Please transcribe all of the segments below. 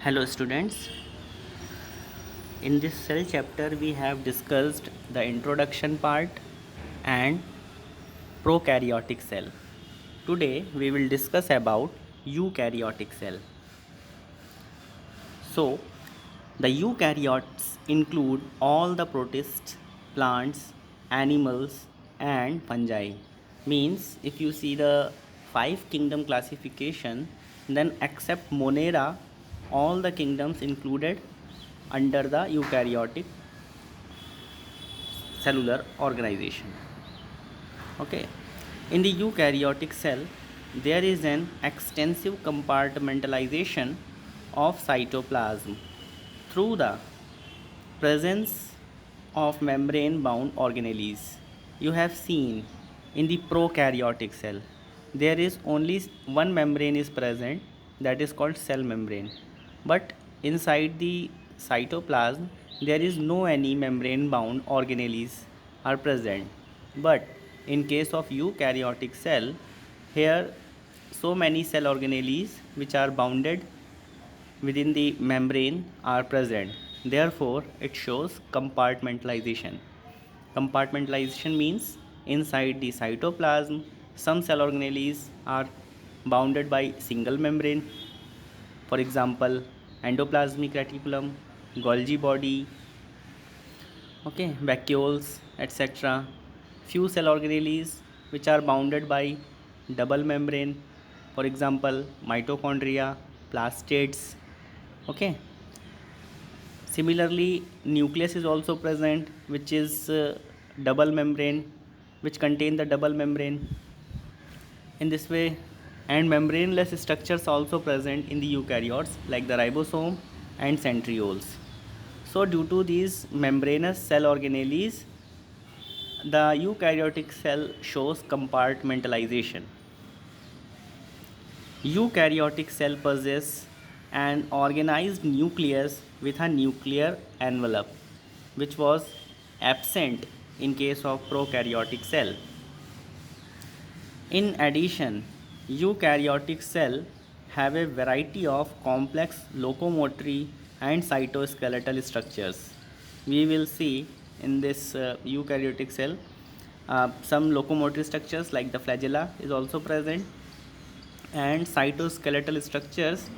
Hello students, in this cell chapter we have discussed the introduction part and prokaryotic cell. Today we will discuss about eukaryotic cell. So the eukaryotes include all the protists, plants, animals and fungi. Means if you see the five kingdom classification, then except Monera all the kingdoms included under the eukaryotic cellular organization. Okay, in the eukaryotic cell there is an extensive compartmentalization of cytoplasm through the presence of membrane bound organelles. You have seen in the prokaryotic cell there is only one membrane is present, that is called cell membrane, but inside the cytoplasm there is no any membrane bound organelles are present. But in case of eukaryotic cell, here so many cell organelles which are bounded within the membrane are present. Therefore, it shows compartmentalization. Compartmentalization means inside the cytoplasm, some cell organelles are bounded by single membrane. For example, endoplasmic reticulum, Golgi body, okay, vacuoles, etc. Few cell organelles which are bounded by double membrane, for example mitochondria, plastids, okay. Similarly, nucleus is also present, which is double membrane, which contain the double membrane in this way. And membraneless structures also present in the eukaryotes like the ribosome and centrioles. So due to these membranous cell organelles, the eukaryotic cell shows compartmentalization. Eukaryotic cell possess an organized nucleus with a nuclear envelope, which was absent in case of prokaryotic cell. In addition, eukaryotic cell have a variety of complex locomotory and cytoskeletal structures. We will see in this eukaryotic cell some locomotory structures like the flagella is also present, and cytoskeletal structures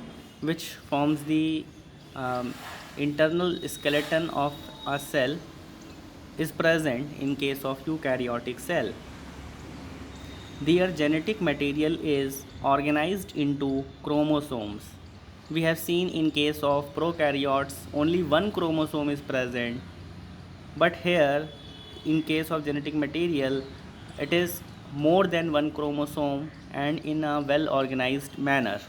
which forms the internal skeleton of a cell is present in case of eukaryotic cell. Their genetic material is organized into chromosomes. We have seen in case of prokaryotes only one chromosome is present, but here in case of genetic material it is more than one chromosome and in a well organized manner.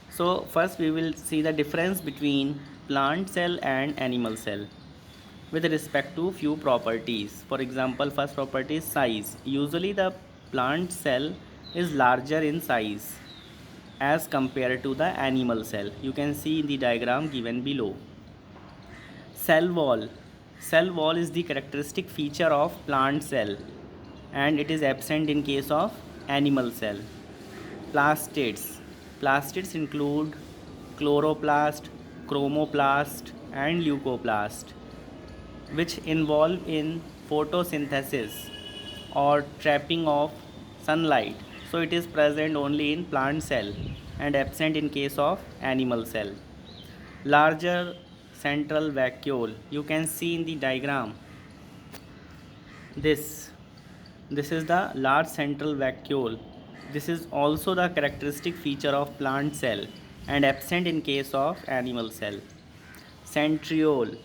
So first we will see the difference between plant cell and animal cell with respect to few properties. For example, first property is size. Usually the plant cell is larger in size as compared to the animal cell. You can see in the diagram given below. Cell wall. Cell wall is the characteristic feature of plant cell and it is absent in case of animal cell. Plastids. Plastids include chloroplast, chromoplast and leucoplast, which involve in photosynthesis or trapping of sunlight. So it is present only in plant cell and absent in case of animal cell. Larger central vacuole. You can see in the diagram this. This is the large central vacuole. This is also the characteristic feature of plant cell and absent in case of animal cell. Centriole.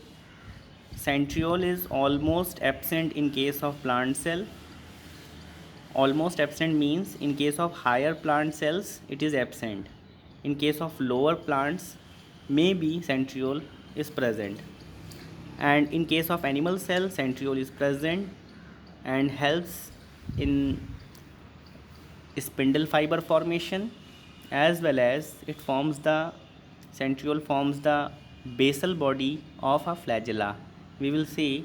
Centriole is almost absent in case of plant cell. Almost absent means in case of higher plant cells it is absent. In case of lower plants maybe centriole is present. And in case of animal cell centriole is present and helps in spindle fiber formation, as well as it forms the centriole forms the basal body of a flagella. We will see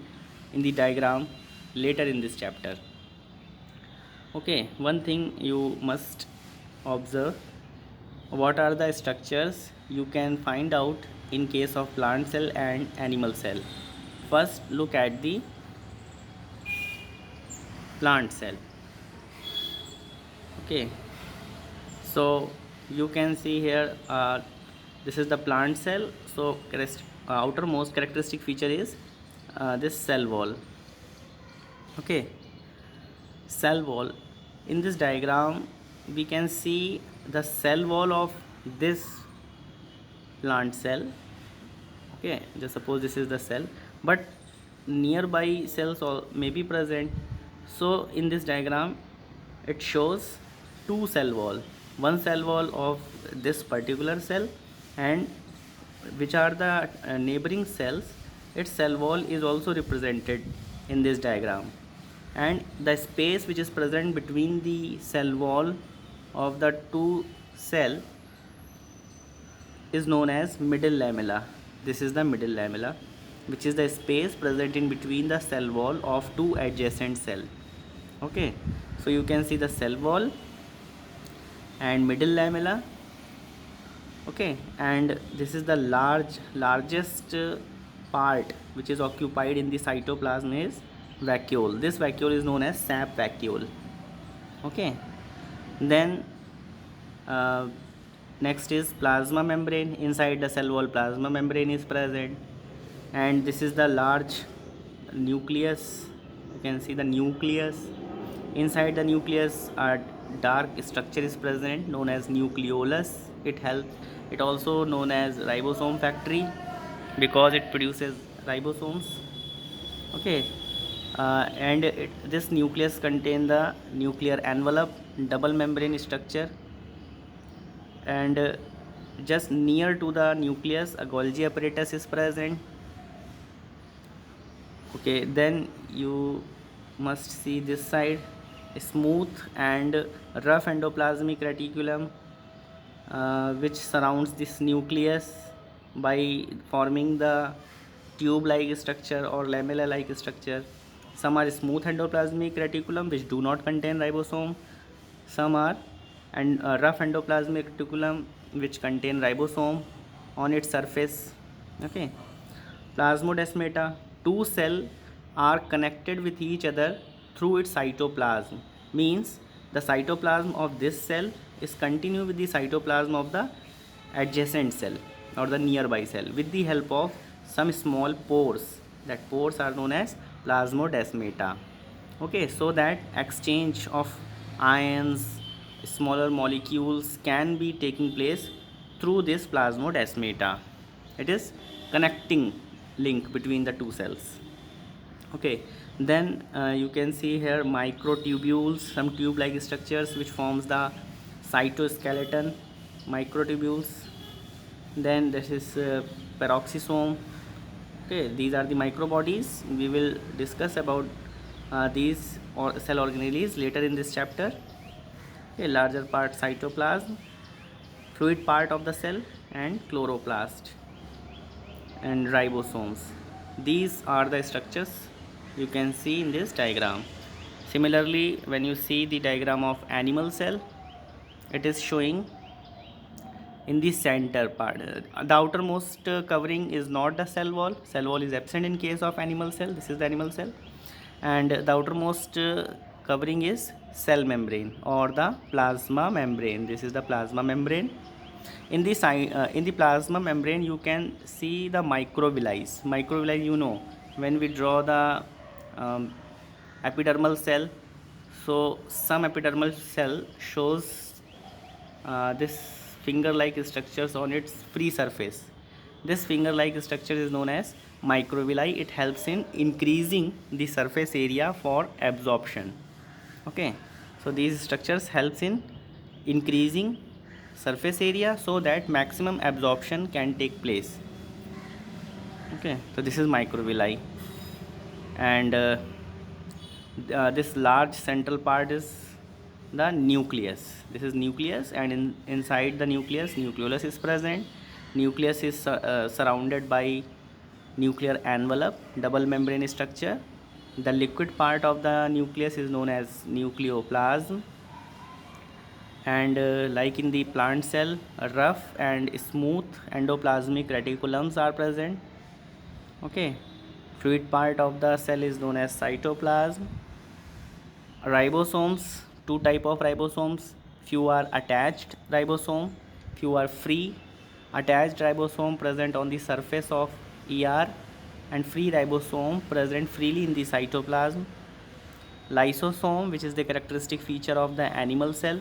in the diagram later in this chapter. Okay, one thing you must observe, What are the structures you can find out in case of plant cell and animal cell? First, look at the plant cell. Okay, so you can see here, this is the plant cell. So outermost characteristic feature is this cell wall. Okay, cell wall. In this diagram we can see the cell wall of this plant cell. Okay, just suppose this is the cell, but nearby cells all may be present. So in this diagram it shows two cell wall, one cell wall of this particular cell, and which are the neighboring cells, its cell wall is also represented in this diagram, and the space which is present between the cell wall of the two cell is known as middle lamella. This is the middle lamella, which is the space present in between the cell wall of two adjacent cell. Okay, so you can see the cell wall and middle lamella. Okay, and this is the largest part which is occupied in the cytoplasm is vacuole. This vacuole is known as sap vacuole. Okay, then next is plasma membrane. Inside the cell wall plasma membrane is present, and this is the large nucleus. You can see the nucleus. Inside the nucleus a dark structure is present known as nucleolus. It also known as ribosome factory because it produces ribosomes. Okay, this nucleus contain the nuclear envelope, double membrane structure, and just near to the nucleus a Golgi apparatus is present. Okay, then you must see this side, a smooth and rough endoplasmic reticulum which surrounds this nucleus by forming the tube-like structure or lamella-like structure. Some are smooth endoplasmic reticulum which do not contain ribosome. Some are rough endoplasmic reticulum which contain ribosome on its surface. Okay, plasmodesmata. Two cells are connected with each other through its cytoplasm. Means the cytoplasm of this cell is continue with the cytoplasm of the adjacent cell or the nearby cell with the help of some small pores. That pores are known as plasmodesmata. Okay, so that exchange of ions, smaller molecules can be taking place through this plasmodesmata. It is connecting link between the two cells. Okay, then you can see here microtubules, some tube-like structures which forms the cytoskeleton, microtubules. Then this is peroxisome. Okay, these are the microbodies. We will discuss about these cell organelles later in this chapter. Okay, larger part cytoplasm, fluid part of the cell, and chloroplast and ribosomes. These are the structures you can see in this diagram. Similarly, when you see the diagram of animal cell, it is showing in the center part. The outermost covering is not the cell wall. Cell wall is absent in case of animal cell. This is the animal cell, and the outermost covering is cell membrane or the plasma membrane. This is the plasma membrane. In the plasma membrane you can see the microvilli. Microvilli, you know, when we draw the epidermal cell, so some epidermal cell shows this finger-like structures on its free surface. This finger-like structure is known as microvilli. It helps in increasing the surface area for absorption. Okay, so these structures helps in increasing surface area so that maximum absorption can take place. Okay, so this is microvilli, and this large central part is the nucleus. This is nucleus, and inside the nucleus nucleolus is present. Nucleus is surrounded by nuclear envelope, double membrane structure. The liquid part of the nucleus is known as nucleoplasm, And like in the plant cell, rough and smooth endoplasmic reticulums are present. Okay, fluid part of the cell is known as cytoplasm. Ribosomes, two type of ribosomes, few are attached ribosome, few are free. Attached ribosome present on the surface of ER, and free ribosome present freely in the cytoplasm. Lysosome, which is the characteristic feature of the animal cell.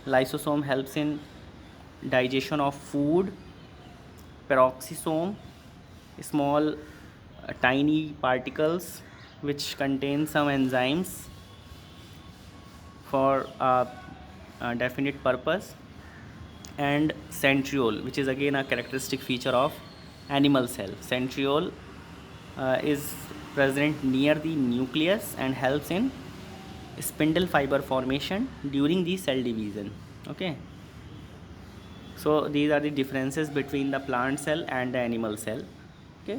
Lysosome helps in digestion of food. Peroxisome, small tiny particles which contain some enzymes for a definite purpose. And centriole, which is again a characteristic feature of animal cell. Centriole is present near the nucleus and helps in spindle fiber formation during the cell division. Okay, so these are the differences between the plant cell and the animal cell. Okay,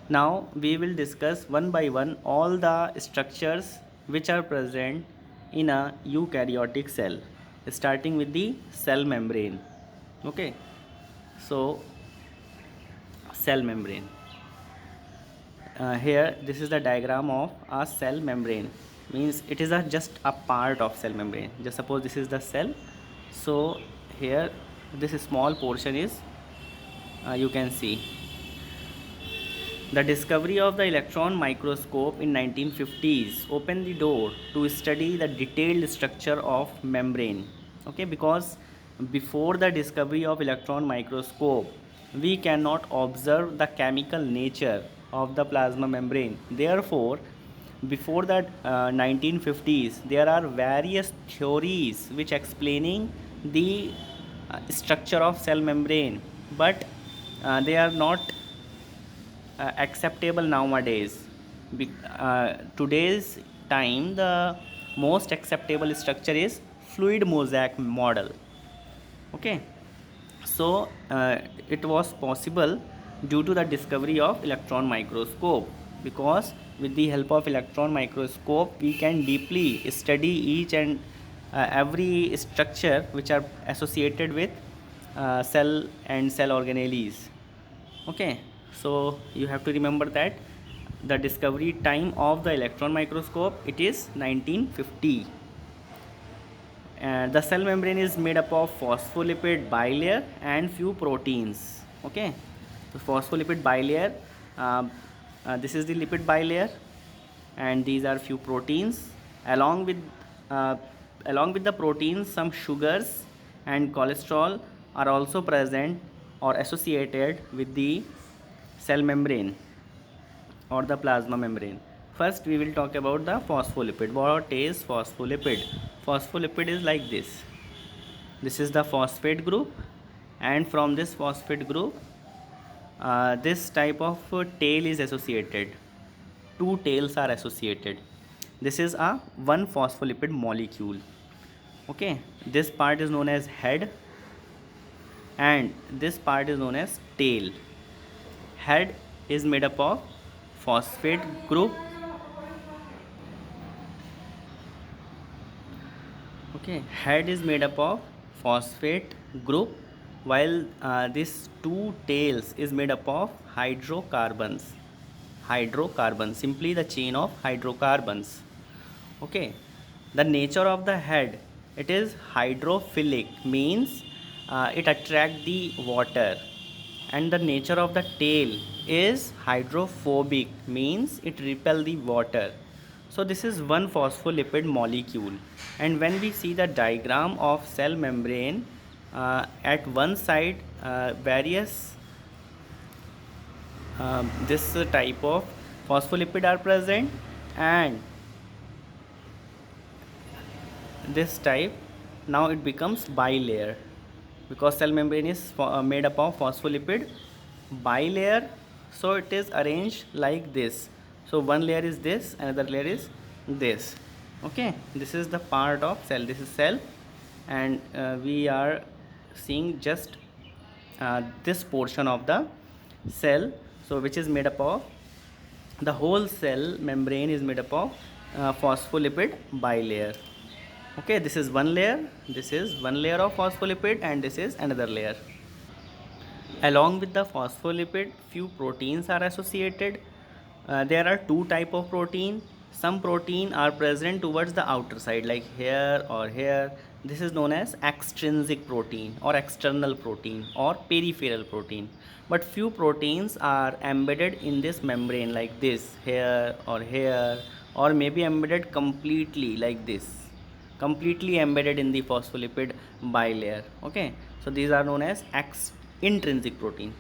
now we will discuss one by one all the structures which are present in a eukaryotic cell, starting with the cell membrane. Okay, so cell membrane. Here this is the diagram of a cell membrane, means it is just a part of cell membrane. Just suppose this is the cell, so here this small portion is you can see. The discovery of the electron microscope in 1950s opened the door to study the detailed structure of membrane. Okay, because before the discovery of electron microscope, we cannot observe the chemical nature of the plasma membrane. Therefore, before that 1950s, there are various theories which explaining the structure of cell membrane, but they are not acceptable nowadays. Today's time, the most acceptable structure is fluid mosaic model. Okay, so it was possible due to the discovery of electron microscope, because with the help of electron microscope we can deeply study each and every structure which are associated with cell and cell organelles. Okay, so you have to remember that the discovery time of the electron microscope, it is 1950. And the cell membrane is made up of phospholipid bilayer and few proteins. Okay, so phospholipid bilayer, this is the lipid bilayer, and these are few proteins. Along with uh, along with the proteins, some sugars and cholesterol are also present or associated with the cell membrane or the plasma membrane. First we will talk about the phospholipid. What is phospholipid? Phospholipid is like this. This is the phosphate group, and from this phosphate group this type of tail is associated. Two tails are associated. This is a one phospholipid molecule. Okay, this part is known as head and this part is known as tail. Head is made up of phosphate group. Okay, head is made up of phosphate group, while this two tails is made up of hydrocarbons. Hydrocarbons, simply the chain of hydrocarbons. Okay, the nature of the head, it is hydrophilic, means it attract the water, and the nature of the tail is hydrophobic, means it repel the water. So this is one phospholipid molecule, and when we see the diagram of cell membrane, at one side various this type of phospholipid are present, and this type, now it becomes bilayer, because cell membrane is made up of phospholipid bilayer. So it is arranged like this. So one layer is this, another layer is this. Okay, this is the part of cell. This is cell, and we are seeing just this portion of the cell, so which is made up of, the whole cell membrane is made up of phospholipid bilayer. Okay, this is one layer, this is one layer of phospholipid, and this is another layer. Along with the phospholipid, few proteins are associated. There are two type of protein. Some protein are present towards the outer side, like here or here. This is known as extrinsic protein or external protein or peripheral protein. But few proteins are embedded in this membrane, like this, here or here, or maybe embedded completely like this, completely embedded in the phospholipid bilayer. Okay, so these are known as intrinsic protein,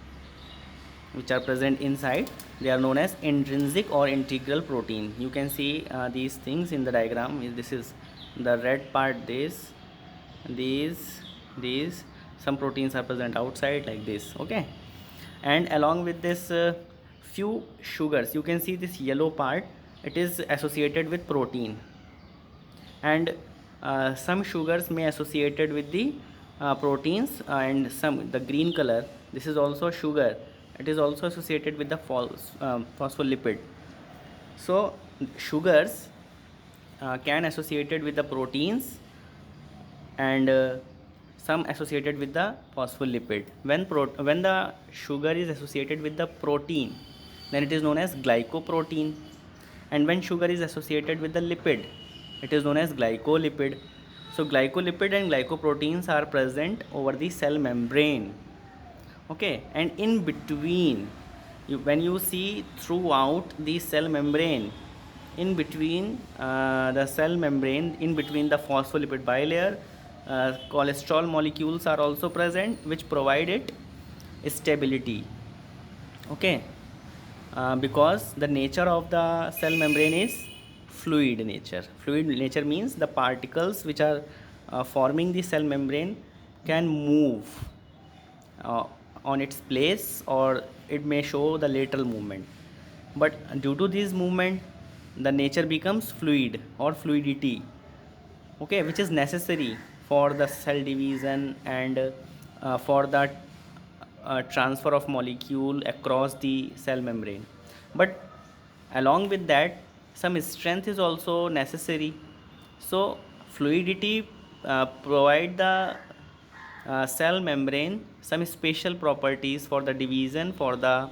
which are present inside. They are known as intrinsic or integral protein. You can see these things in the diagram. This is the red part, this, these some proteins are present outside like this. Okay, and along with this few sugars, you can see this yellow part, it is associated with protein, and some sugars may associated with the proteins, and some, the green color, this is also sugar, it is also associated with the phospholipid. So sugars can associated with the proteins, and some associated with the phospholipid. When the sugar is associated with the protein, then it is known as glycoprotein, and when sugar is associated with the lipid, it is known as glycolipid. So glycolipid and glycoproteins are present over the cell membrane. Okay, and in between, when you see throughout the cell membrane, in between the cell membrane, in between the phospholipid bilayer, cholesterol molecules are also present, which provide it stability. Okay, because the nature of the cell membrane is fluid nature. Fluid nature means the particles which are forming the cell membrane can move uh, on its place, or it may show the lateral movement, but due to this movement the nature becomes fluid or fluidity. Okay, which is necessary for the cell division, and for the transfer of molecule across the cell membrane. But along with that, some strength is also necessary. So fluidity provide the cell membrane some special properties for the division, for the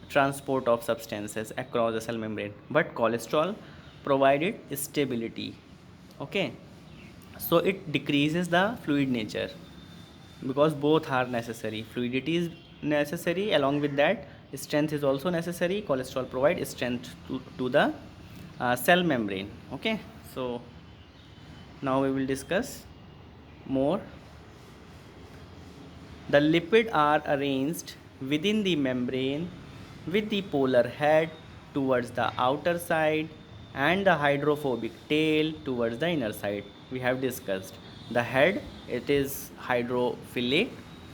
transport of substances across the cell membrane, but cholesterol provided stability. Okay, so it decreases the fluid nature, because both are necessary. Fluidity is necessary, along with that strength is also necessary. Cholesterol provides strength to the cell membrane. Okay, so now we will discuss more. The lipids are arranged within the membrane with the polar head towards the outer side and the hydrophobic tail towards the inner side. We have discussed the head, it is hydrophilic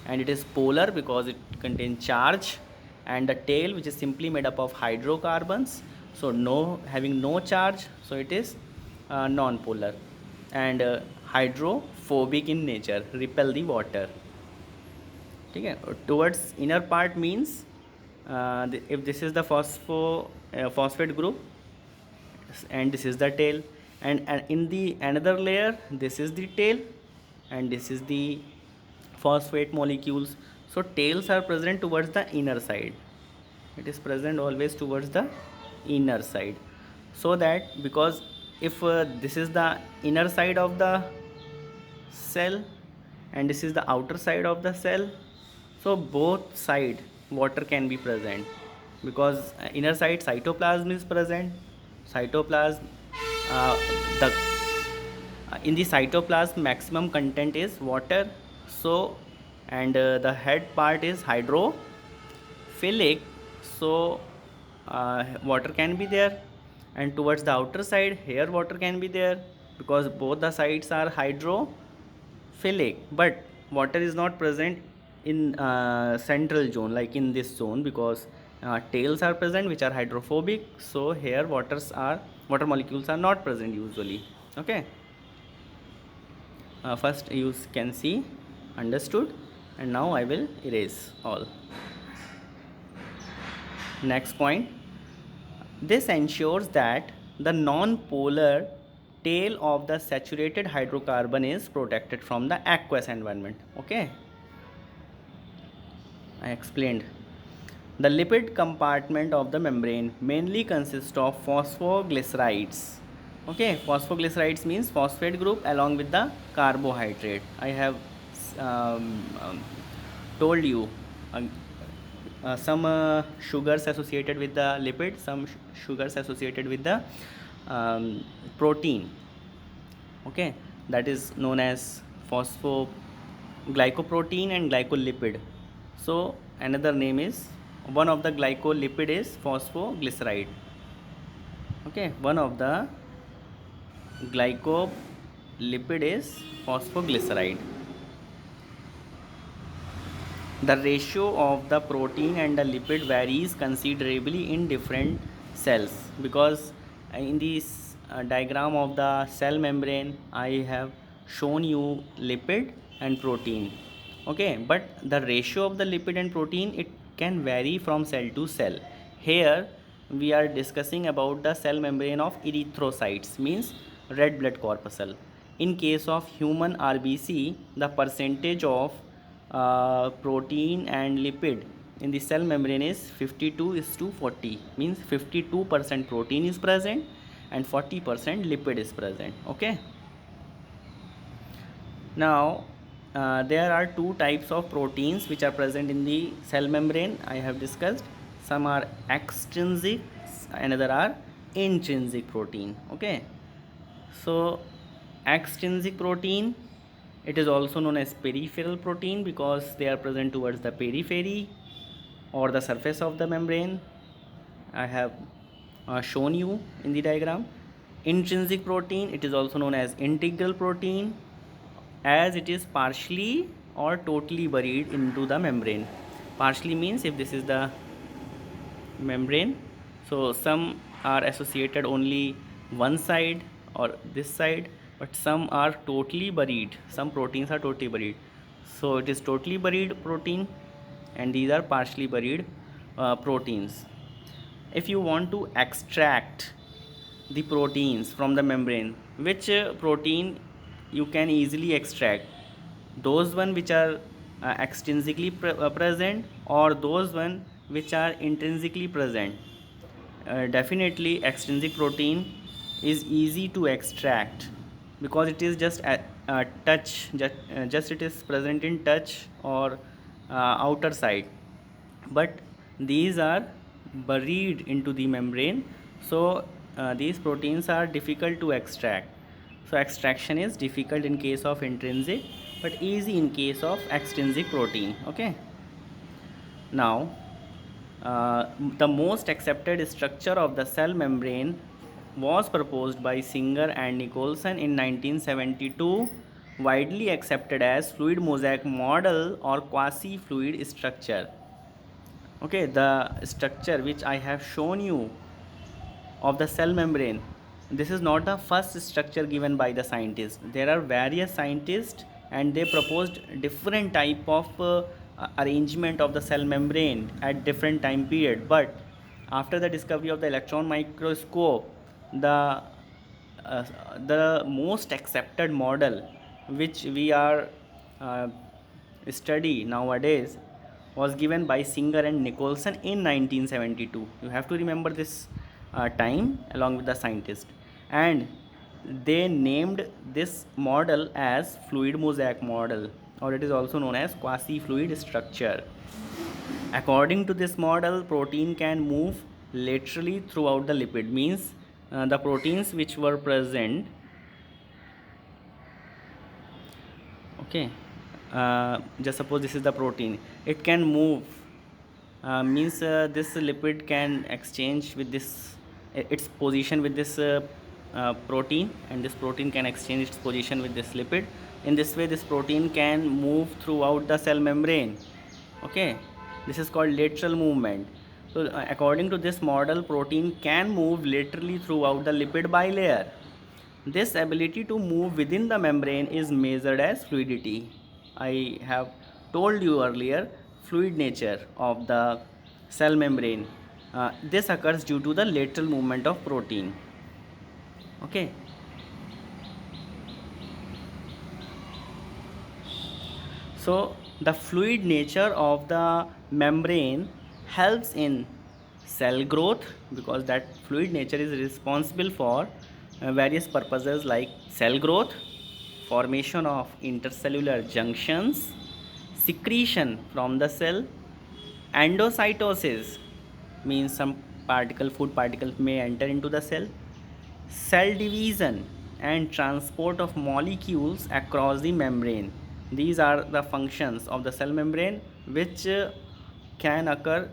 and it is polar because it contains charge, and the tail, which is simply made up of hydrocarbons, so no, having no charge, so it is non-polar, and hydrophobic in nature, repel the water. Okay, towards inner part means if this is the phosphate group, and this is the tail, and in the another layer this is the tail, and this is the phosphate molecules. So tails are present towards the inner side, it is present always towards the inner side, so that, because if this is the inner side of the cell and this is the outer side of the cell, so both side water can be present, because inner side cytoplasm is present. Cytoplasm, uh, the in the cytoplasm maximum content is water. So, and the head part is hydrophilic, so water can be there, and towards the outer side here water can be there, because both the sides are hydrophilic, but water is not present in central zone, like in this zone, because tails are present which are hydrophobic, so here water molecules are not present usually. Okay, first you can see, understood, and now I will erase all. Next point, this ensures that the non-polar tail of the saturated hydrocarbon is protected from the aqueous environment. Okay, I explained. The lipid compartment of the membrane mainly consists of phosphoglycerides. Okay, phosphoglycerides means phosphate group along with the carbohydrate. I have um, um, told you uh, some sugars associated with the lipid, some sugars associated with the protein. Okay, that is known as phosphoglycoprotein and glycolipid. So another name is, one of the glycolipid is phosphoglyceride. Okay, one of the glycolipid is phosphoglyceride. The ratio of the protein and the lipid varies considerably in different cells, because in this diagram of the cell membrane I have shown you lipid and protein. Okay, but the ratio of the lipid and protein, it can vary from cell to cell. Here we are discussing about the cell membrane of erythrocytes, means red blood corpuscle. In case of human RBC, the percentage of protein and lipid in the cell membrane is 52:40, means 52% protein is present and 40% lipid is present. Okay, now there are two types of proteins which are present in the cell membrane. I have discussed, some are extrinsic, another are intrinsic protein. Okay, so extrinsic protein, it is also known as peripheral protein because they are present towards the periphery or the surface of the membrane. I have shown you in the diagram. Intrinsic protein, it is also known as integral protein, as it is partially or totally buried into the membrane. Partially means if this is the membrane, so some are associated only one side or this side, but some are totally buried, some proteins are totally buried. So it is totally buried protein and these are partially buried proteins. If you want to extract the proteins from the membrane, which protein you can easily extract? Those one which are extrinsically present, or those one which are intrinsically present? Definitely extrinsic protein is easy to extract because it is just a touch, just it is present in touch or outer side, but these are buried into the membrane. So these proteins are difficult to extract. So extraction is difficult in case of intrinsic but easy in case of extrinsic protein. Okay, now the most accepted structure of the cell membrane was proposed by Singer and Nicholson in 1972, widely accepted as fluid mosaic model or quasi-fluid structure. Okay, the structure which I have shown you of the cell membrane, this is not the first structure given by the scientists. There are various scientists and they proposed different type of arrangement of the cell membrane at different time period, but after the discovery of the electron microscope, the uh, the most accepted model which we are uh, study nowadays was given by Singer and Nicholson in 1972. You have to remember this time along with the scientist, and they named this model as fluid mosaic model, or it is also known as quasi-fluid structure. According to this model, protein can move laterally throughout the lipid, means the proteins which were present. Okay, just suppose this is the protein, it can move, means this lipid can exchange with this its position with this protein, and this protein can exchange its position with this lipid. In this way this protein can move throughout the cell membrane. Okay, this is called lateral movement. So according to this model, protein can move laterally throughout the lipid bilayer. This ability to move within the membrane is measured as fluidity. I have told you earlier fluid nature of the cell membrane. This occurs due to the lateral movement of protein. Okay. So the fluid nature of the membrane helps in cell growth, because that fluid nature is responsible for various purposes like cell growth, formation of intercellular junctions, secretion from the cell, endocytosis means some food particles may enter into the cell, cell division and transport of molecules across the membrane. These are the functions of the cell membrane which can occur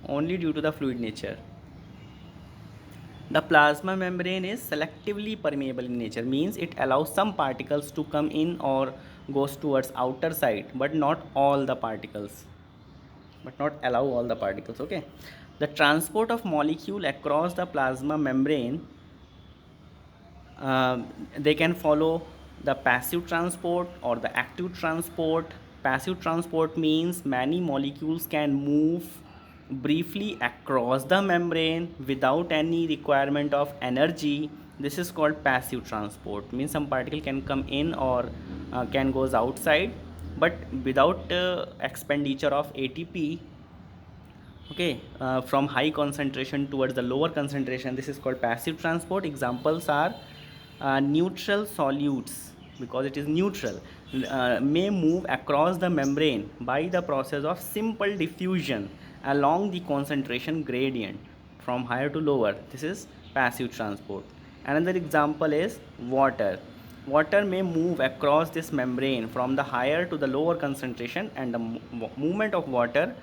only due to the fluid nature. The plasma membrane is selectively permeable in nature, means it allows some particles to come in or goes towards outer side, but not all the particles, okay. The transport of molecule across the plasma membrane, they can follow the passive transport or the active transport. Passive transport means many molecules can move briefly across the membrane without any requirement of energy. This is called passive transport, means some particle can come in or can goes outside, but without expenditure of ATP, okay, from high concentration towards the lower concentration. This is called passive transport. Examples are neutral solutes, because it is neutral, may move across the membrane by the process of simple diffusion along the concentration gradient from higher to lower. This is passive transport. Another example is water. Water may move across this membrane from the higher to the lower concentration, and the movement of water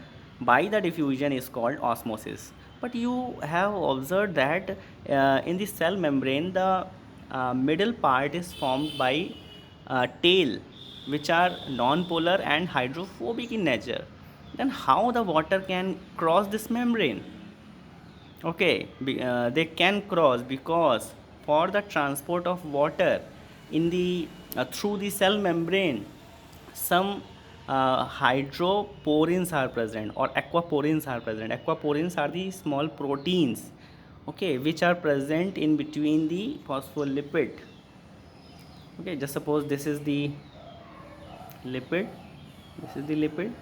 by the diffusion is called osmosis. But you have observed that in the cell membrane, the middle part is formed by tail, which are non-polar and hydrophobic in nature. Then how the water can cross this membrane? Okay, they can cross because for the transport of water in the through the cell membrane, some hydroporins are present or aquaporins are present. Aquaporins are the small proteins, okay, which are present in between the phospholipid. Okay, just suppose this is the lipid, this is the lipid,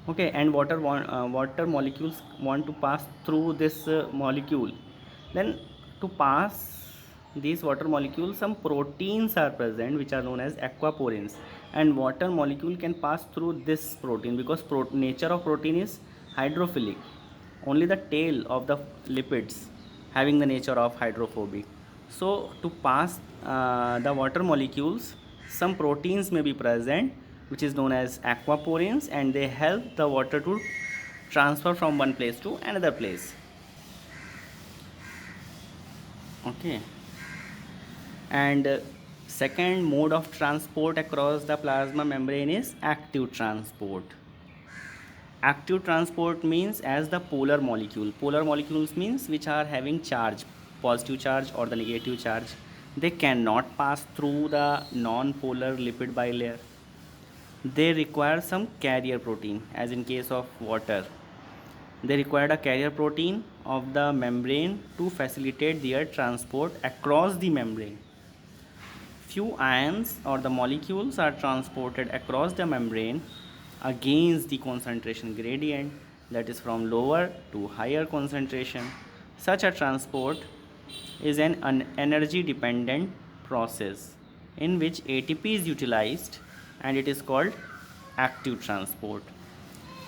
okay, and water molecules want to pass through this molecule. Then to pass these water molecules, some proteins are present which are known as aquaporins, and water molecule can pass through this protein because nature of protein is hydrophilic. Only the tail of the lipids having the nature of hydrophobic. So to pass the water molecules, some proteins may be present which is known as aquaporins, and they help the water to transfer from one place to another place, okay. And second mode of transport across the plasma membrane is active transport. Active transport means as the polar molecules means which are having charge, positive charge or the negative charge, they cannot pass through the non-polar lipid bilayer. They require some carrier protein, as in case of water. They required a carrier protein of the membrane to facilitate their transport across the membrane. Few ions or the molecules are transported across the membrane against the concentration gradient, that is from lower to higher concentration. Such a transport is an energy dependent process in which ATP is utilized, and it is called active transport.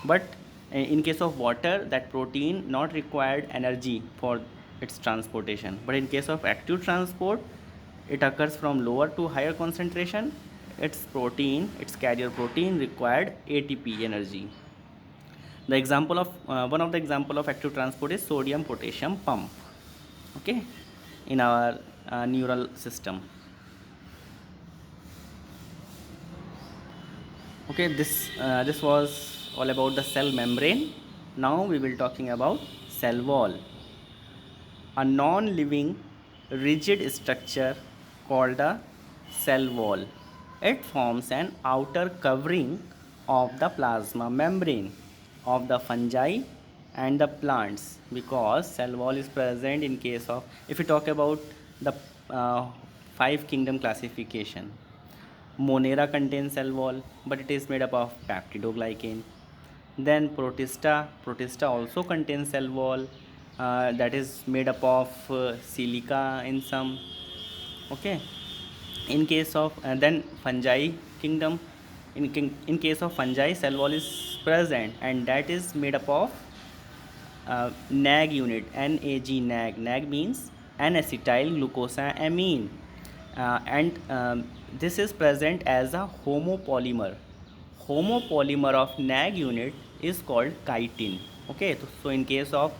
But in case of water, that protein not required energy for its transportation, but in case of active transport, it occurs from lower to higher concentration. Its carrier protein required ATP energy. The example of one of the example of active transport is sodium potassium pump, okay, in our neural system. Okay, this was all about the cell membrane. Now we will talking about cell wall, a non-living rigid structure called a cell wall. It forms an outer covering of the plasma membrane of the fungi and the plants, because cell wall is present in case of, if we talk about the five kingdom classification, Monera contains cell wall, but it is made up of peptidoglycan. Then protista also contains cell wall, that is made up of silica in some. Okay. In case of then fungi kingdom, in case of fungi, cell wall is present, and that is made up of NAG unit, NAG, NAG. NAG means N-acetyl glucosamine, and this is present as a homopolymer. Homopolymer of NAG unit is called chitin. Okay, so in case of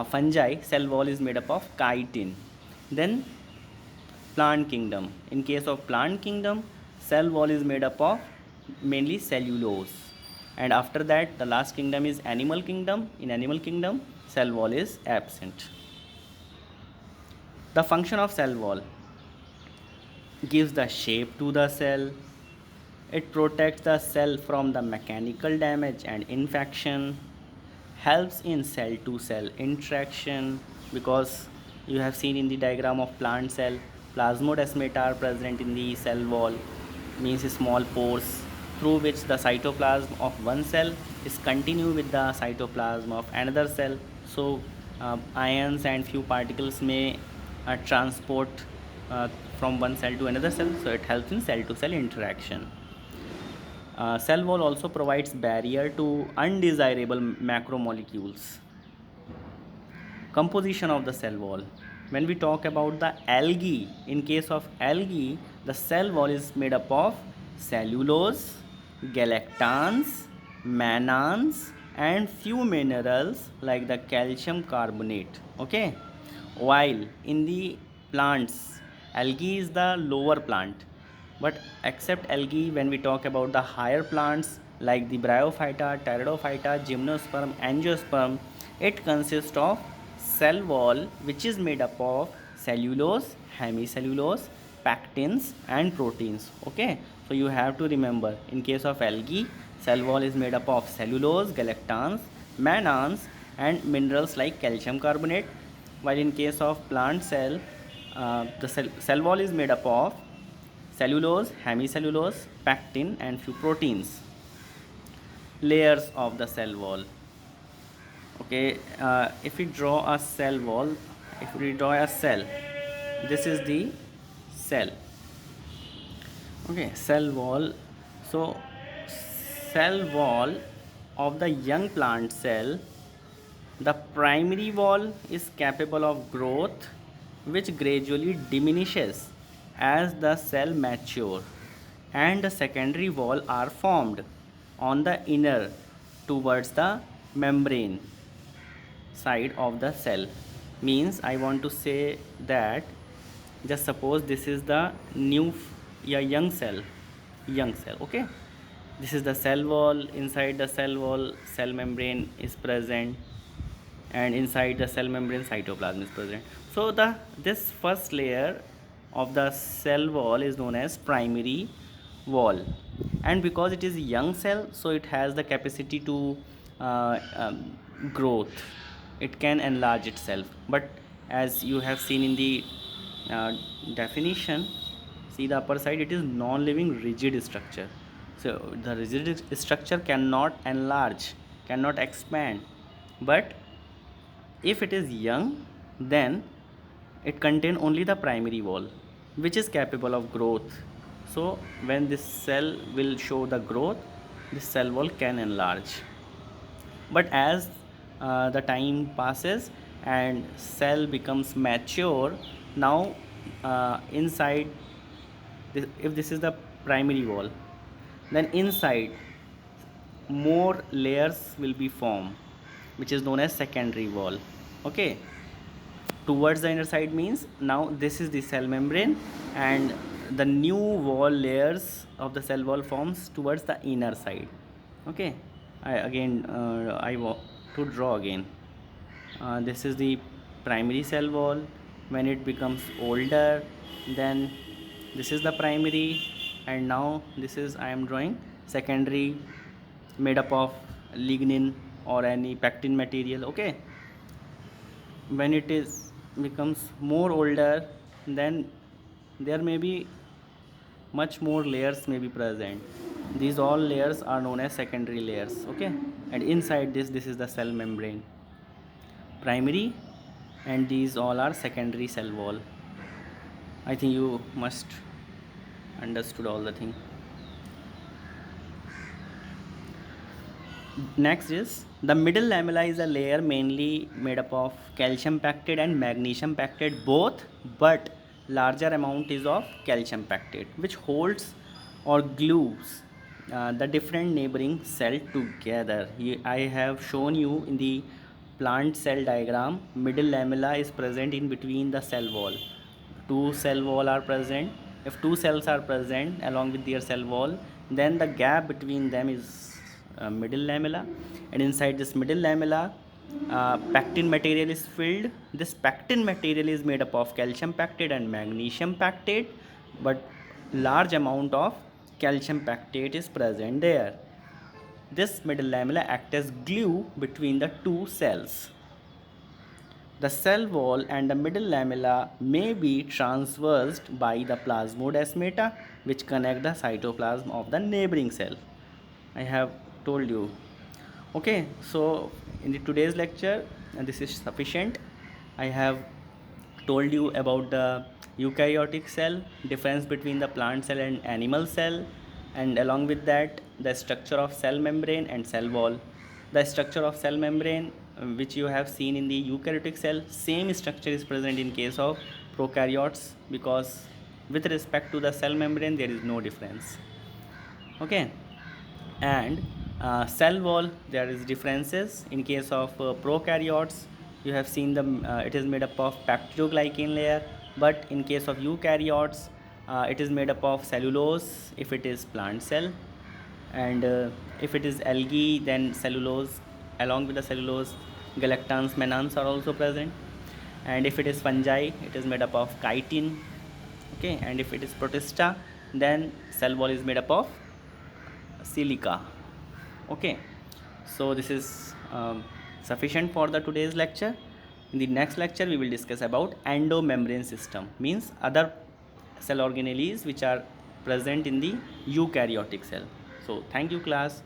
fungi, cell wall is made up of chitin. Then plant kingdom. In case of plant kingdom, cell wall is made up of mainly cellulose. And after that, the last kingdom is animal kingdom. In animal kingdom, cell wall is absent. The function of cell wall: gives the shape to the cell. It protects the cell from the mechanical damage and infection. Helps in cell to cell interaction, because you have seen in the diagram of plant cell, plasmodesmata are present in the cell wall, means small pores through which the cytoplasm of one cell is continue with the cytoplasm of another cell. So ions and few particles may transport from one cell to another cell, so it helps in cell to cell interaction. Cell wall also provides barrier to undesirable macromolecules. Composition of the cell wall: when we talk about the algae, in case of algae, the cell wall is made up of cellulose, galactans, mannans, and few minerals like the calcium carbonate. Okay, while in the plants, algae is the lower plant, but except algae, when we talk about the higher plants like the bryophyta, pteridophyta, gymnosperm, angiosperm, it consists of cell wall which is made up of cellulose, hemicellulose, pectins and proteins. Okay, so you have to remember, in case of algae, cell wall is made up of cellulose, galactans, mannans and minerals like calcium carbonate, while in case of plant cell, the cell wall is made up of cellulose, hemicellulose, pectin and few proteins. Layers of the cell wall. Okay, if we draw a cell wall, if we draw a cell, this is the cell. Okay, cell wall. So cell wall of the young plant cell, the primary wall is capable of growth, which gradually diminishes as the cell mature, and the secondary wall are formed on the inner towards the membrane side of the cell. Means I want to say that, just suppose this is the young cell. Okay, this is the cell wall. Inside the cell wall, cell membrane is present, and inside the cell membrane, cytoplasm is present. So this first layer of the cell wall is known as primary wall, and because it is a young cell, so it has the capacity to growth. It can enlarge itself, but as you have seen in the definition, see the upper side, it is non-living rigid structure. So the rigid structure cannot enlarge, cannot expand, but if it is young, then it contain only the primary wall which is capable of growth. So when this cell will show the growth, this cell wall can enlarge. But as the time passes and cell becomes mature, now inside this, if this is the primary wall, then inside more layers will be formed, which is known as secondary wall. Okay, towards the inner side means now this is the cell membrane, and the new wall layers of the cell wall forms towards the inner side. Okay, I want to draw again. This is the primary cell wall. When it becomes older, then this is the primary, and now this is, I am drawing secondary, made up of lignin or any pectin material. Okay, when it is becomes more older, then there may be much more layers may be present. These all layers are known as secondary layers. Okay, and inside this is the cell membrane, primary, and these all are secondary cell wall. I think you must understood all the thing. Next is the middle lamella is a layer mainly made up of calcium pactate and magnesium pactate both, but larger amount is of calcium pactate, which holds or glues the different neighboring cell together. I have shown you in the plant cell diagram. Middle lamella is present in between the cell wall. Two cell wall are present. If two cells are present along with their cell wall, then the gap between them is middle lamella, and inside this middle lamella pectin material is filled. This pectin material is made up of calcium pactate and magnesium pactate, but large amount of calcium pactate is present there. This middle lamella acts as glue between the two cells. The cell wall and the middle lamella may be transversed by the plasmodesmata, which connect the cytoplasm of the neighboring cell. I have told you. Okay, so in the today's lecture, and this is sufficient. I have told you about the eukaryotic cell, difference between the plant cell and animal cell, and along with that the structure of cell membrane and cell wall. The structure of cell membrane which you have seen in the eukaryotic cell, same structure is present in case of prokaryotes, because with respect to the cell membrane there is no difference. Okay, and cell wall, there is differences. In case of prokaryotes, you have seen it is made up of peptidoglycan layer, but in case of eukaryotes it is made up of cellulose if it is plant cell, and if it is algae, then cellulose, along with the cellulose galactans mannans are also present, and if it is fungi it is made up of chitin. Okay, and if it is protista, then cell wall is made up of silica. Okay, so this is sufficient for the today's lecture. In the next lecture we will discuss about endomembrane system, means other cell organelles which are present in the eukaryotic cell. So thank you class.